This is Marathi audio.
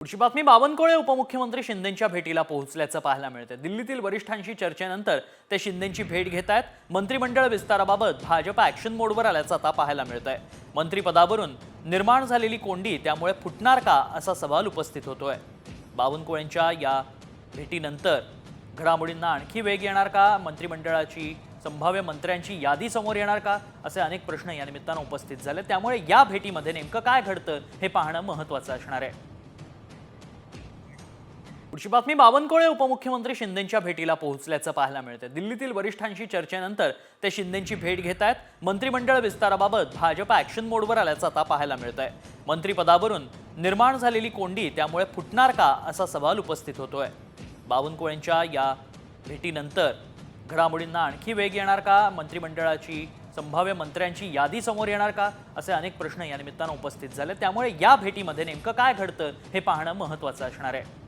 पुढची बातमी बावनकुळे उपमुख्यमंत्री शिंदेंच्या भेटीला पोहोचल्याचं पाहायला मिळते। दिल्लीतील वरिष्ठांशी चर्चेनंतर ते शिंदेंची भेट घेत आहेत। मंत्रिमंडळ विस्ताराबाबत भाजप ॲक्शन मोडवर आल्याचं आता पाहायला मिळतंय। मंत्रिपदावरून निर्माण झालेली कोंडी त्यामुळे फुटणार का असा सवाल उपस्थित होतोय। बावनकुळेंच्या या भेटीनंतर घडामोडींना आणखी वेग येणार का? मंत्रिमंडळाची संभाव्य मंत्र्यांची यादी समोर येणार का? असे अनेक प्रश्न या निमित्तानं उपस्थित झाले। त्यामुळे या भेटीमध्ये नेमकं काय घडतं हे पाहणं महत्त्वाचं असणार आहे। पुढची बातमी बावनकुळे उपमुख्यमंत्री शिंदेंच्या भेटीला पोहोचल्याचं पाहायला मिळते। दिल्लीतील वरिष्ठांशी चर्चेनंतर ते शिंदेंची भेट घेत आहेत। मंत्रिमंडळ विस्ताराबाबत भाजप ॲक्शन मोडवर आल्याचं आता पाहायला मिळतंय। मंत्रिपदावरून निर्माण झालेली कोंडी त्यामुळे फुटणार का असा सवाल उपस्थित होतोय। बावनकुळेंच्या या भेटीनंतर घडामोडींना आणखी वेग येणार का? मंत्रिमंडळाची संभाव्य मंत्र्यांची यादी समोर येणार का? असे अनेक प्रश्न या निमित्तानं उपस्थित झाले। त्यामुळे या भेटीमध्ये नेमकं काय घडतं हे पाहणं महत्त्वाचं असणार आहे।